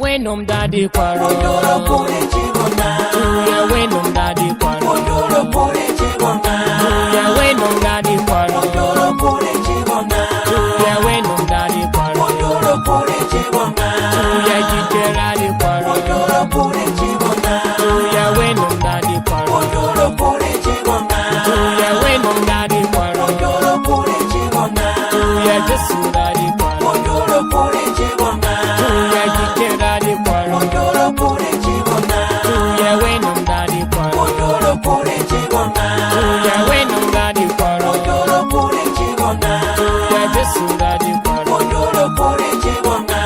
wenum daddy kwaro Onyoro pore chibona ya wenum daddy kwaro Onyoro pore chibona ya wenum daddy kwaro Onyoro pore chibona ya wenum daddy kwaro Onyoro pore chibona ya jikera di kwaro Onyoro pore chibona ya wenum daddy kwaro Onyoro pore chibona ya wenum daddy kwaro Onyoro pore chibona ya jesu daddy kwaro Onyoro pore chibona ya jikera di kwaro Onyoro pore chibona ya wenum daddy kwaro Onyoro pore chibona ya wenum daddy kwaro Onyoro pore chibona ya jesu daddy kwaro Onyoro pore chibona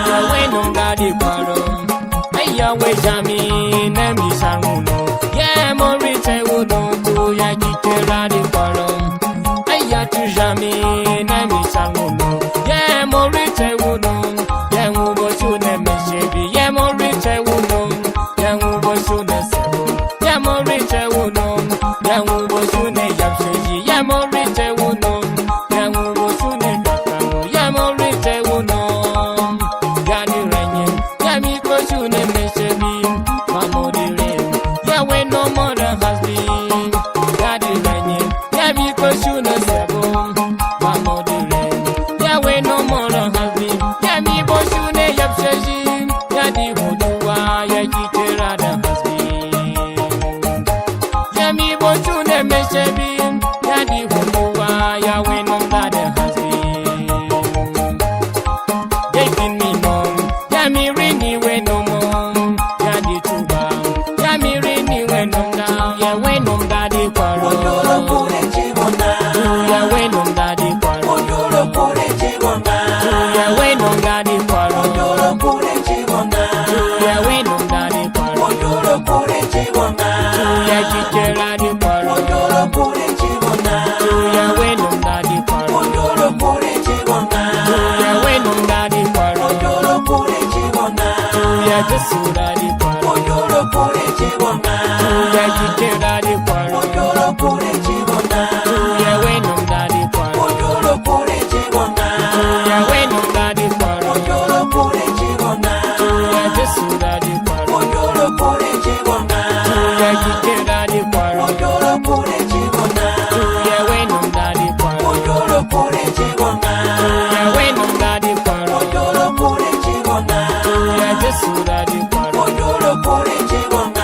ya wenum daddy kwaro aya we jami na mi sanguno ya mo rite wodo ko ya jikera di kwaro aya tu jami na mi sanguno ya mo rite wodo ya ngubo shune meshebi ya mo rite wodo ya ngubo shune sebo ya mo rite wodo ya ngubo shune yapsheji ya mo rite wodo ya ngubo shune kakamo ya mo rite wodo ya ni renye ya mi ko shune meshebi mamodire ya we no more than has been ya di renye ya mi ko shune sebo mamodire ya we no more than has been ya mi bo shune yapsheji ya di hoduwa ya jikera da has been ya mi bo shune meshebi ya di hoduwa ya we no that has been taking me long ya mi rini we no more ya di tuba ya mi rini we no down ya we no daddy kwaro Onyoro pore chibona ya we no daddy kwaro Onyoro pore chibona ya we no daddy kwaro Onyoro pore chibona ya we no daddy kwaro Onyoro pore chibona ya jikera di kwaro Onyoro pore chibona ya we no daddy kwaro Onyoro pore chibona ya we no daddy kwaro Onyoro pore chibona ya jesu daddy kwaro Onyoro pore chibona ya jikera di kwaro Onyoro pore chibona ya we no daddy kwaro Onyoro pore chibona ya we no daddy kwaro Onyoro pore chibona ya jesu daddy kwaro Onyoro pore chibona ya jikera di kwaro Onyoro pore chibona ya we no daddy kwaro Onyoro pore chibona ya we no daddy kwaro Onyoro pore chibona ya jesu daddy kwaro Onyoro pore chibona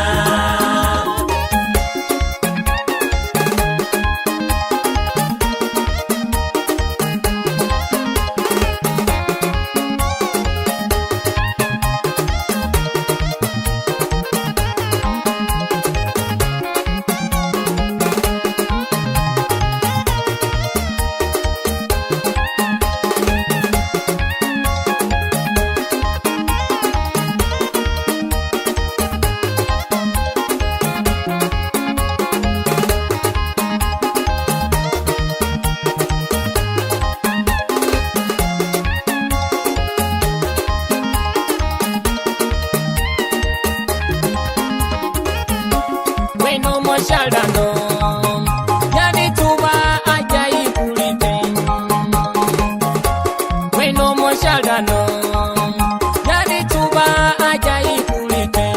we no more shaldano ya di tuba aja ikurite we no more shaldano ya di tuba aja ikurite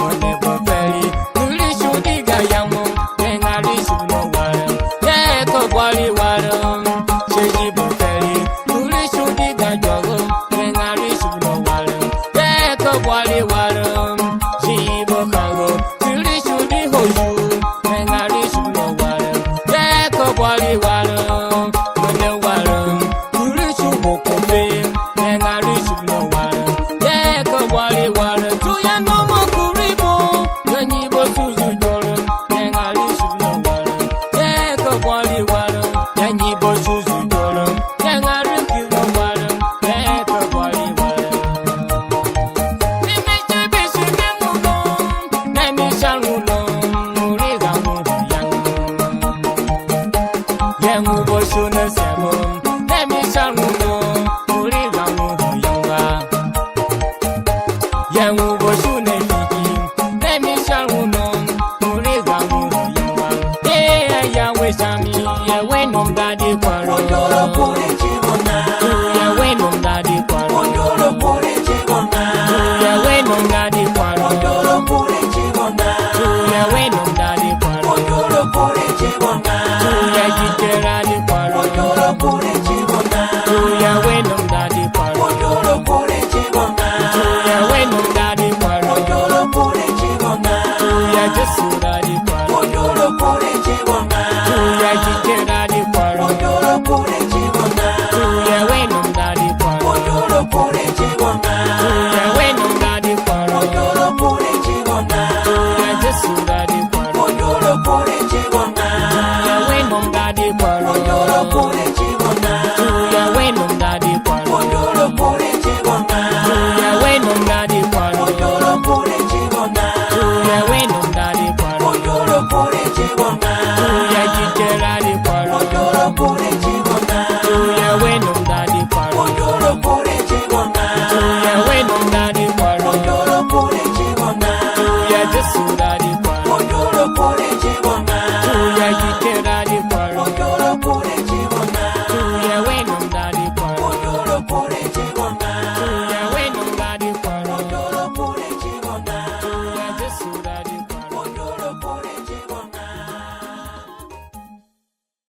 one bofeli tuli shudi gayamo engari shuno wara ye ko gwali wara sheji bofeli tuli shudi gajogo engari shuno wara ye ko gwali wara shibo kango tuli shudi hoju engari shuno wara ye ko gwali wara one wara tuli shubo kofe engari shuno wara ye ko gwali wara tuya no mo kuribo yanyi bo suzu joro engari shuno wara ye ko gwali wara yanyi bo suzu joro engari shuno wara ye ko gwali wara Onyoro pore chibona ya we no daddy kwaro Onyoro pore chibona chibonga